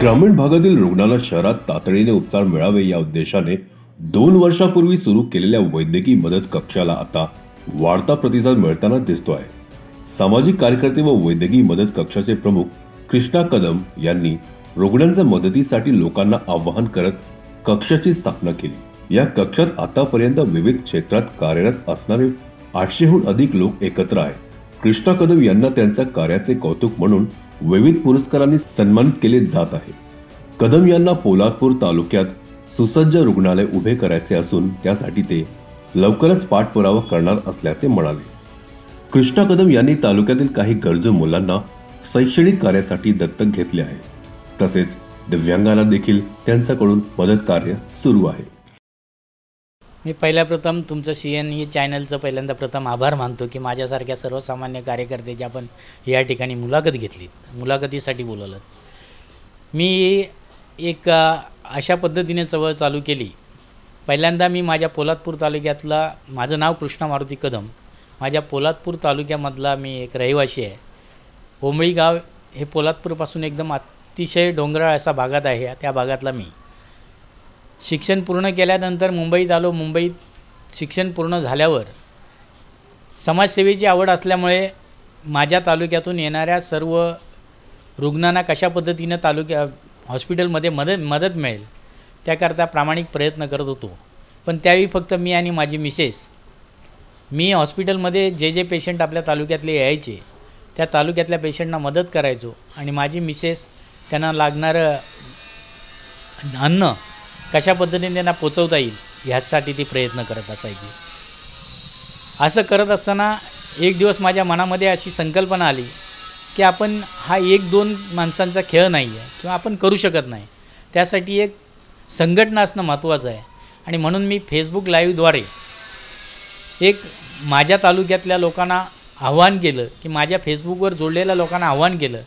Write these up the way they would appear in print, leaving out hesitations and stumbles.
ग्रामीण भागातील रुग्णांना शहरात तातडीने उपचार मिळावे या उद्देशाने 2 वर्षापूर्वी सुरू केलेल्या वैद्यकीय मदत कक्षाला आता वाढता प्रतिसाद मिळताना दिसतो आहे। सामाजिक कार्यकर्ते व वैद्यकीय मदत कक्षाचे प्रमुख कृष्णा कदम यांनी रुग्णांच्या मदतीसाठी लोकांना आवाहन करत कक्षाची स्थापना केली। या कक्षात आतापर्यंत विविध क्षेत्रात कार्यरत असणारे 800हून अधिक लोक एकत्र आहेत। कृष्णा कदम यांना त्यांच्या कार्याचे कौतुक म्हणून विविध पुरस्कारांनी सन्मानित केले जात आहे। कदम यांना पोलादपूर तालुक्यात सुसज्ज रुग्णालय उभे करायचे असून त्यासाठी ते लवकरच पाठपुरावा करणार असल्याचे म्हणाले। कृष्णा कदम यांनी तालुक्यातील काही गरजू मुलांना शैक्षणिक कार्यासाठी दत्तक घेतले आहे। तसेच दिव्यांगांना देखील त्यांच्याकडून मदत कार्य सुरू आहे। मी पहिल्याप्रथम तुमचं CN चॅनलचं पहिल्यांदा प्रथम आभार मानतो की माझ्यासारख्या सर्वसामान्य कार्यकर्त्याची आपण या ठिकाणी मुलाखत घेतली, मुलाखतीसाठी बोलवलं। मी एक अशा पद्धतीने चळवळ चालू केली। पहिल्यांदा मी माझ्या पोलादपूर तालुक्यातला, माझं नाव कृष्णा मारुती कदम, माझ्या पोलादपूर तालुक्यामधला मी एक रहिवासी आहे। ओंबळी गाव हे पोलादपूरपासून एकदम अतिशय डोंगराळ असा भागात आहे। त्या भागातला मी शिक्षण पूर्ण केल्यानंतर मुंबईत आलो। मुंबईत शिक्षण पूर्ण झाल्यावर समाजसेवेची आवड असल्यामुळे माझ्या तालुक्यातून येणाऱ्या सर्व रुग्णांना कशा पद्धतीने हॉस्पिटलमध्ये मदत मिळेल त्याकरता प्रामाणिक प्रयत्न करत होतो। पण त्यावेळी फक्त मी आणि माझी मिसेस, मी हॉस्पिटलमध्ये जे पेशंट आपल्या तालुक्यातले यायचे त्या तालुक्यातल्या पेशंटना मदत करायचो आणि माझी मिसेस त्यांना लागणारं अन्न कशा पद्धतीने त्यांना पोचवता येईल ह्यासाठी ती प्रयत्न करत असायची। असं करत असताना एक दिवस माझ्या मनामध्ये अशी संकल्पना आली की आपण हा 1-2 माणसांचा खेळ नाही आहे किंवा आपण करू शकत नाही, त्यासाठी एक संघटना असणं महत्त्वाचं आहे। आणि म्हणून मी फेसबुक लाईव्हद्वारे एक माझ्या तालुक्यातल्या लोकांना आव्हान केलं की माझ्या फेसबुकवर जोडलेल्या लोकांना आव्हान केलं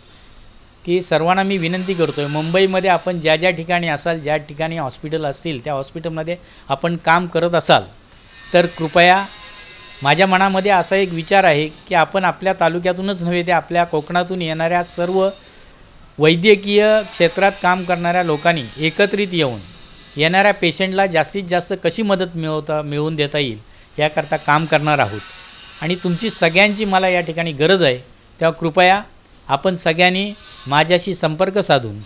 की सर्वांना मी विनंती करतो आहे, मुंबईमध्ये आपण ज्या ठिकाणी असाल, ज्या ठिकाणी हॉस्पिटल असतील त्या हॉस्पिटलमध्ये आपण काम करत असाल तर कृपया, माझ्या मनामध्ये असा एक विचार आहे की आपण आपल्या तालुक्यातूनच नव्हे ते आपल्या कोकणातून येणाऱ्या सर्व वैद्यकीय क्षेत्रात काम करणाऱ्या लोकांनी एकत्रित येऊन येणाऱ्या पेशंटला जास्तीत जास्त कशी मदत मिळवून देता येईल याकरता काम करणार आहोत। आणि तुमची सगळ्यांची मला या ठिकाणी गरज आहे, तेव्हा कृपया आपण सगळ्यांनी माझ्याशी संपर्क साधून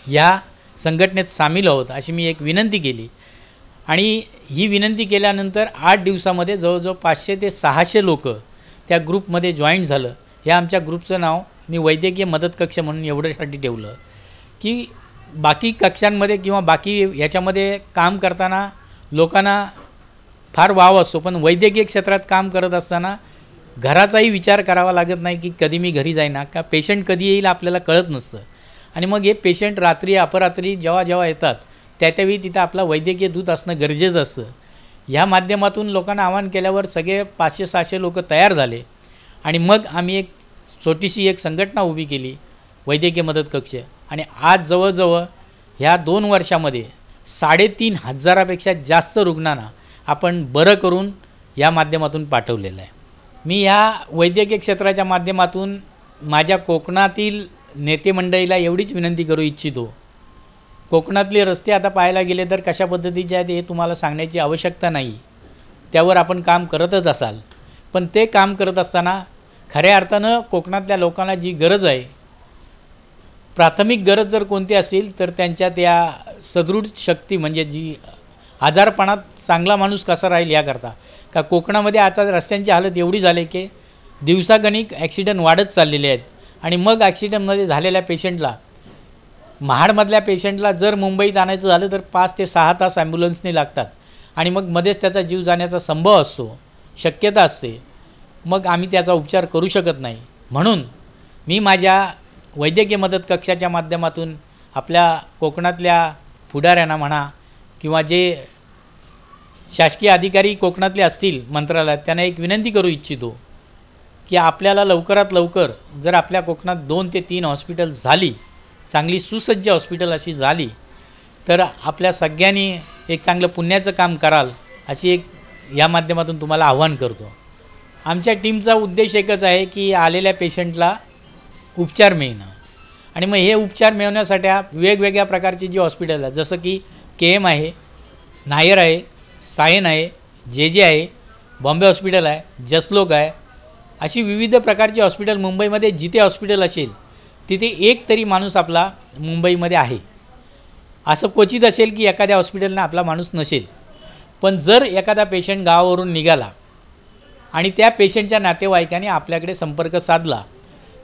या संघटनेत सामील आहोत अशी मी एक विनंती केली। आणि ही विनंती केल्यानंतर 8 दिवसामध्ये जवळजवळ 500 ते 600 लोक त्या ग्रुपमध्ये जॉईन झालं। या आमच्या ग्रुपचं नाव मी वैद्यकीय मदत कक्ष म्हणून एवढ्यासाठी ठेवलं की बाकी कक्षांमध्ये किंवा बाकी ह्याच्यामध्ये काम करताना लोकांना फार वाव असतो, पण वैद्यकीय क्षेत्रात काम करत असताना घराचाही विचार करावा लागत नाही की कधी मी घरी जाईना, का पेशंट कधी येईल आपल्याला कळत नसतं। आणि मग हे पेशंट रात्री अपरात्री जेव्हा येतात त्यावेळी तिथं आपला वैद्यकीय दूत असणं गरजेचं असतं। ह्या माध्यमातून लोकांना आवाहन केल्यावर सगळे 500-600 लोक तयार झाले आणि मग आम्ही एक छोटीशी एक संघटना उभी केली, वैद्यकीय मदत कक्ष। आणि आज जवळजवळ ह्या 2 वर्षामध्ये 3,500पेक्षा जास्त रुग्णांना आपण बरं करून या माध्यमातून पाठवलेलं आहे। मी ह्या वैद्यकीय क्षेत्राच्या माध्यमातून माझ्या कोकणातील नेते मंडळीला एवढीच विनंती करू इच्छितो, कोकणातले रस्ते आता पाहायला गेले तर कशा पद्धतीचे आहेत हे तुम्हाला सांगण्याची आवश्यकता नाही, त्यावर आपण काम करतच असाल। पण ते काम करत असताना खऱ्या अर्थानं कोकणातल्या लोकांना जी गरज आहे, प्राथमिक गरज जर कोणती असेल तर त्यांच्या त्या सदृढ शक्ती म्हणजे जी आजारपणात चांगला माणूस कसा राहील याकरता, का कोकणामध्ये आता रस्त्यांची हालत एवढी झाली की दिवसागणिक ॲक्सिडेंट वाढत चाललेले आहेत। आणि मग ॲक्सिडेंटमध्ये झालेल्या पेशंटला, महाडमधल्या पेशंटला जर मुंबईत आणायचं झालं तर 5 ते 6 तास ॲम्ब्युलन्सने लागतात आणि मग मध्येच त्याचा जीव जाण्याचा संभव असतो, शक्यता असते, मग आम्ही त्याचा उपचार करू शकत नाही। म्हणून मी माझ्या वैद्यकीय मदत कक्षाच्या माध्यमातून आपल्या कोकणातल्या पुढाऱ्यांना म्हणा किंवा जे शासकीय अधिकारी कोकणातले असतील मंत्रालयात त्यांना एक विनंती करू इच्छितो की आपल्याला लवकरात लवकर जर आपल्या कोकणात 2 ते 3 हॉस्पिटल झाली, चांगली सुसज्ज हॉस्पिटल अशी झाली तर आपल्या सगळ्यांनी एक चांगलं पुण्याचं काम कराल अशी एक या माध्यमातून तुम्हाला आव्हान करतो। आमच्या टीमचा उद्देश एकच आहे की आलेल्या पेशंटला उपचार मिळणं आणि मग हे उपचार मिळवण्यासाठी वेगवेगळ्या प्रकारची जी हॉस्पिटल आहे, जसं की KM आहे, नायर आहे, सायन आहे, JJ आहे, बॉम्बे हॉस्पिटल आहे, जसलोक आहे, अशी विविध प्रकारची हॉस्पिटल मुंबईमध्ये जिथे हॉस्पिटल असेल तिथे एक तरी माणूस आपला मुंबईमध्ये आहे. असं क्वचित असेल की एखाद्या हॉस्पिटलनं आपला माणूस नसेल. पण जर एखादा पेशंट गावावरून निघाला आणि त्या पेशंटच्या नातेवाईकांनी आपल्याकडे संपर्क साधला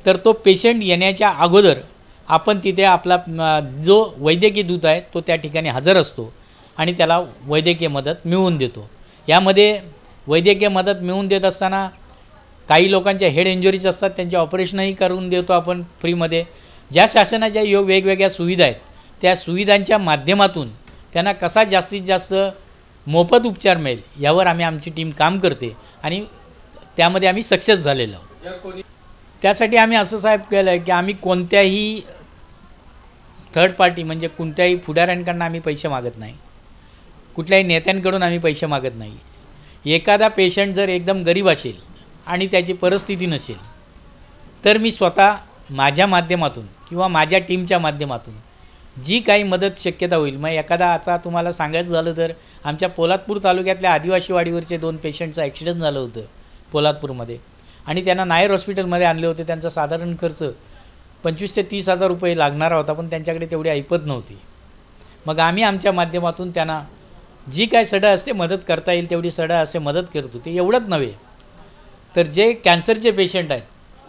तर तो पेशंट येण्याच्या अगोदर आपण तिथे आपला जो वैद्यकीय दूत आहे तो त्या ठिकाणी हजर असतो आणि त्याला वैद्यकीय मदत मिळवून देतो. यामध्ये वैद्यकीय मदत मिळवून देत असताना काही लोकांच्या हेड इंजुरीज असतात, त्यांचे ऑपरेशनही करून देतो आपण फ्रीमध्ये. ज्या शासनाच्या वेगवेगळ्या सुविधा आहेत त्या सुविधांच्या माध्यमातून त्यांना कसा जास्तीत जास्त मोफत उपचार मिळेल यावर आमची टीम काम करते आणि त्यामध्ये आम्ही सक्सेस झालेलो आहोत. त्यासाठी आम्ही असं साहेब केलं आहे की आम्ही कोणत्याही थर्ड पार्टी म्हणजे कोणत्याही पुढाऱ्यांकडून आम्ही पैसे मागत नाही, कुठल्याही नेत्यांकडून आम्ही पैसे मागत नाही. एखादा पेशंट जर एकदम गरीब असेल आणि त्याची परिस्थिती नसेल तर मी स्वतः माझ्या माध्यमातून किंवा माझ्या टीमच्या माध्यमातून जी काही मदत शक्यता होईल. मग एखादा आता तुम्हाला सांगायचं झालं तर आमच्या पोलादपूर तालुक्यातल्या आदिवासी वाडीवरचे 2 पेशंटचं ॲक्सिडेंट झालं होतं पोलादपूरमध्ये आणि त्यांना नायर हॉस्पिटलमध्ये आणले होते. त्यांचा साधारण खर्च 25,000 ते 30,000 रुपये लागणारा होता, पण त्यांच्याकडे तेवढी ऐपत नव्हती. मग आम्ही आमच्या माध्यमातून त्यांना जी काय सडा असते मदत करता येईल तेवढी सडा असे मदत करत होते. एवढंच नव्हे तर जे कॅन्सरचे पेशंट आहेत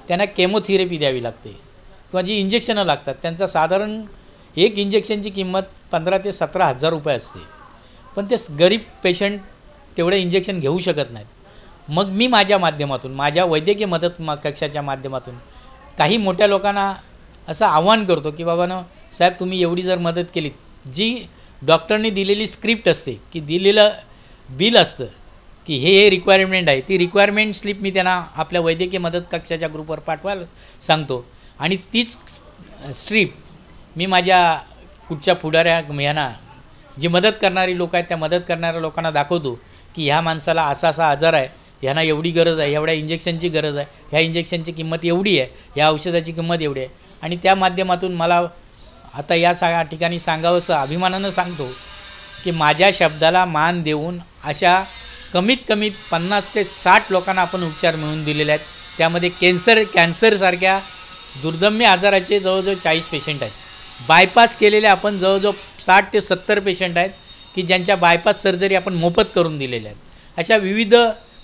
त्यांना केमोथेरपी द्यावी लागते किंवा जी इंजेक्शनं लागतात त्यांचा साधारण एक इंजेक्शनची किंमत 15,000 ते 17,000 रुपये असते. पण ते गरीब पेशंट तेवढे इंजेक्शन घेऊ शकत नाहीत. मग मी माझ्या माध्यमातून माझ्या वैद्यकीय मदत कक्षाच्या माध्यमातून काही मोठ्या लोकांना असं आव्हान करतो की बाबांनो साहेब तुम्ही एवढी जर मदत केली, जी डॉक्टरनी दिलेली स्क्रिप्ट असते की दिलेलं बिल असतं की हे रिक्वायरमेंट आहे, ती रिक्वायरमेंट स्लिप मी त्यांना आपल्या वैद्यकीय मदत कक्षाच्या ग्रुपवर पाठवायला सांगतो आणि तीच स्ट्रीप मी माझ्या कुठच्या पुढाऱ्या यांना जी मदत करणारी लोक आहेत त्या मदत करणाऱ्या लोकांना दाखवतो की ह्या माणसाला असा असा आजार आहे, ह्यांना एवढी गरज आहे, एवढ्या इंजेक्शनची गरज आहे, ह्या इंजेक्शनची किंमत एवढी आहे, ह्या औषधाची किंमत एवढी आहे. आणि त्या माध्यमातून मला आता या ठिकाणी सांगावंसं अभिमानानं सांगतो की माझ्या शब्दाला मान देऊन अशा कमीत कमी 50 ते 60 लोकांना आपण उपचार मिळवून दिलेले आहेत. त्यामध्ये कॅन्सरसारख्या दुर्दम्य आजाराचे जवळजवळ 40 पेशंट आहेत. बायपास केलेले आपण जवळजवळ 60 ते 70 पेशंट आहेत की ज्यांच्या बायपास सर्जरी आपण मोफत करून दिलेल्या आहेत. अशा विविध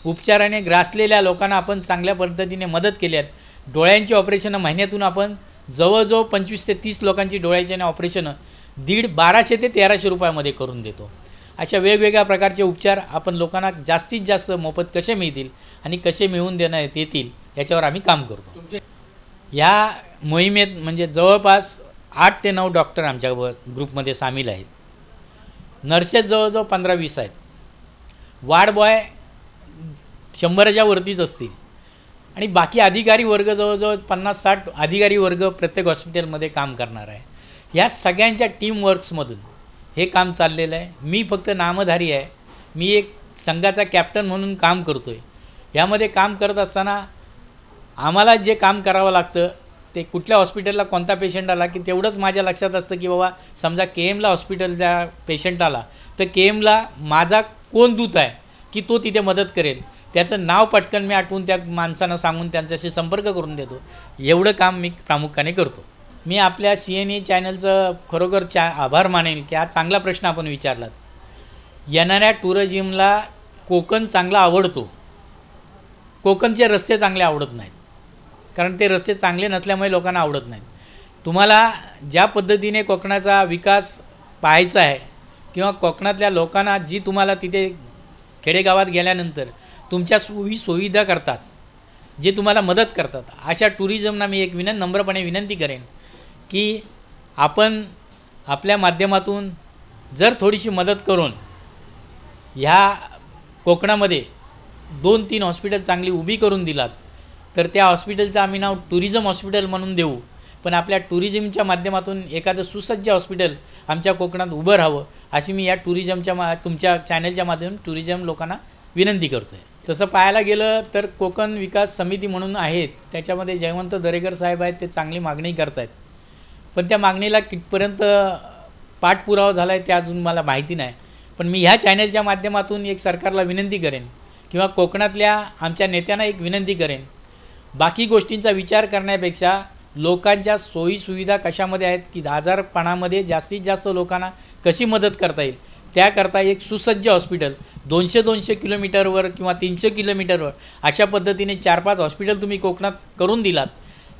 उपचाराने ग्रासलेल्या लोकांना आपण चांगल्या पद्धतीने मदत केली आहेत. डोळ्यांची ऑपरेशनं महिन्यातून आपण जवळजवळ 25 ते 30 लोकांची डोळ्याची ऑपरेशनं 1200 ते 1300 रुपयामध्ये करून देतो. अशा वेगवेगळ्या प्रकारचे उपचार आपण लोकांना जास्तीत जास्त मोफत कसे मिळतील आणि कसे मिळवून देण्यात येतील याच्यावर आम्ही काम करतो. या मोहिमेत म्हणजे जवळपास 8 ते 9 डॉक्टर आमच्या ग्रुपमध्ये सामील आहेत. नर्सेस जवळजवळ 15-20 आहेत. वार्ड बॉय 100च्या वरतीच असतील आणि बाकी अधिकारी वर्ग जवळजवळ 50-60 अधिकारी वर्ग प्रत्येक हॉस्पिटलमध्ये काम करणार आहे. या सगळ्यांच्या टीमवर्क्समधून हे काम चाललेलं आहे. मी फक्त नामधारी आहे, मी एक संघाचा कॅप्टन म्हणून काम करतो आहे. यामध्ये काम करत असताना आम्हाला जे काम करावं लागतं ते कुठल्या हॉस्पिटलला कोणता पेशंट आला की तेवढंच माझ्या लक्षात असतं की बाबा समजा KMला हॉस्पिटलच्या पेशंट आला तर KMला माझा कोण दूत आहे की तो तिथे मदत करेल, त्याचं नाव पटकन मी आठवून त्या माणसांना सांगून त्यांच्याशी संपर्क करून देतो. एवढं काम मी प्रामुख्याने करतो. मी आपल्या CNA चॅनलचं खरोखर आभार मानेल की हा चांगला प्रश्न आपण विचारलात. येणाऱ्या टुरिझमला कोकण चांगला आवडतो, कोकणचे रस्ते चांगले आवडत नाहीत कारण ते रस्ते चांगले नसल्यामुळे लोकांना आवडत नाहीत. तुम्हाला ज्या पद्धतीने कोकणाचा विकास पाहायचा आहे किंवा कोकणातल्या लोकांना जी तुम्हाला तिथे खेडेगावात गेल्यानंतर तुमच्या सुविधा करतात, जे तुम्हाला मदत करतात, अशा टुरिझमना मी एक नम्रपणे विनंती करेन की आपण आपल्या माध्यमातून जर थोडीशी मदत करून ह्या कोकणामध्ये 2-3 हॉस्पिटल चांगली उभी करून दिलात तर त्या हॉस्पिटलचं आम्ही नाव टुरिझम हॉस्पिटल म्हणून देऊ. पण आपल्या टुरिझमच्या माध्यमातून एखादं सुसज्ज हॉस्पिटल आमच्या कोकणात उभं राहावं अशी मी या तुमच्या चॅनलच्या माध्यमातून टुरिझम लोकांना विनंती करतो आहे. तसं पाहायला गेलं तर कोकण विकास समिती म्हणून आहेत, त्याच्यामध्ये जयवंत दरेकर साहेब आहेत, ते चांगली मागणी करत आहेत. पण त्या मागणीला कितपर्यंत पाठपुरावा झाला आहे ते अजून मला माहिती नाही. पण मी ह्या चॅनलच्या माध्यमातून एक सरकारला विनंती करेन किंवा कोकणातल्या आमच्या नेत्यांना एक विनंती करेन, बाकी गोष्टींचा विचार करण्यापेक्षा लोकांच्या सोयीसुविधा कशामध्ये आहेत की आजारपणामध्ये जास्तीत जास्त लोकांना कशी मदत करता येईल त्याकरता एक सुसज्ज हॉस्पिटल 200 किलोमीटरवर किंवा 300 किलोमीटरवर अशा पद्धतीने 4-5 हॉस्पिटल तुम्ही कोकणात करून दिलात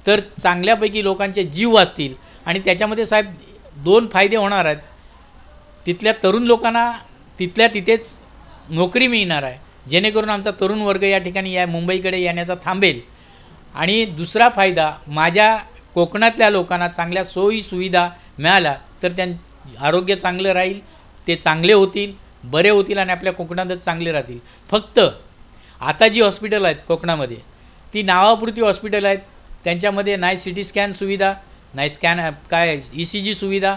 तर चांगल्यापैकी लोकांचे जीव वाचतील. आणि त्याच्यामध्ये साहेब 2 फायदे होणार आहेत. तिथल्या तरुण लोकांना तिथल्या तिथेच नोकरी मिळणार आहे, जेणेकरून आमचा तरुण वर्ग या ठिकाणी मुंबईकडे येण्याचा थांबेल. आणि दुसरा फायदा, माझ्या कोकणातल्या लोकांना चांगल्या सोयीसुविधा मिळाल्या तर आरोग्य चांगलं राहील, ते चांगले होतील, बरे होतील आणि आपल्या कोकणातच चांगले राहतील. फक्त आता जी हॉस्पिटल आहेत कोकणामध्ये ती नावापुरती हॉस्पिटल आहेत. त्यांच्यामध्ये नाही CT स्कॅन सुविधा, नाही ECG सुविधा,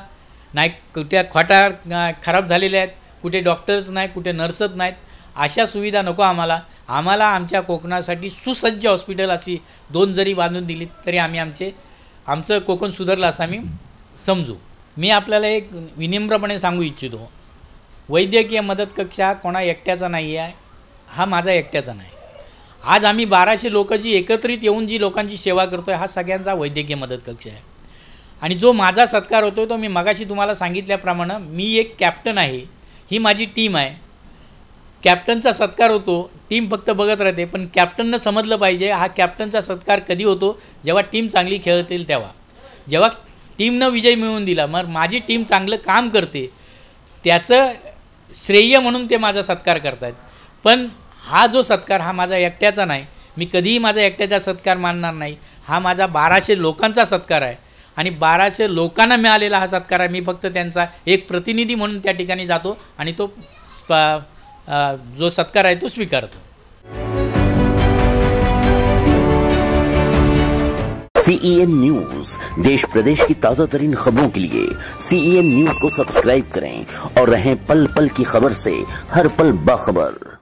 नाही कुठे खोटा खराब झालेल्या आहेत, कुठे डॉक्टर्स नाहीत, कुठे नर्सच नाहीत. अशा सुविधा नको आम्हाला. आमच्या कोकणासाठी सुसज्ज हॉस्पिटल अशी 2 जरी बांधून दिली तरी आमचं कोकण सुधारलं असं आम्ही समजू. मी आपल्याला एक विनम्रपणे सांगू इच्छितो, वैद्यकीय मदत कक्ष हा कोणा एकट्याचा नाही आहे, हा माझा एकट्याचा नाही. आज आम्ही 1200 लोक जी एकत्रित येऊन जी लोकांची सेवा करतो आहे हा सगळ्यांचा वैद्यकीय मदत कक्ष आहे. आणि जो माझा सत्कार होतो तो मी मगाशी तुम्हाला सांगितल्याप्रमाणे मी एक कॅप्टन आहे, ही माझी टीम आहे. कॅप्टनचा सत्कार होतो, टीम फक्त बघत राहते, पण कॅप्टननं समजलं पाहिजे हा कॅप्टनचा सत्कार कधी होतो, जेव्हा टीम चांगली खेळतील तेव्हा. जेव्हा टीमनं विजय मिळवून दिला, मग माझी टीम चांगलं काम करते त्याचं श्रेय म्हणून ते माझा सत्कार करतात. पण हा जो सत्कार हा माझा एकट्याचा नाही, मी कधीही माझा एकट्याचा सत्कार मानणार नाही. हा माझा 1200 लोकांचा सत्कार आहे आणि 1200 लोकांना मिळालेला हा सत्कार आहे. मी फक्त त्यांचा एक प्रतिनिधी म्हणून त्या ठिकाणी जातो आणि तो जो सत्कार आहे तो स्वीकारतो. CEN न्यूज, देश प्रदेश की ताजा तरीन खबरों के लिए CEN न्यूज को सब्सक्राइब करें और रहें पल पल की खबर से हर पल बाखबर.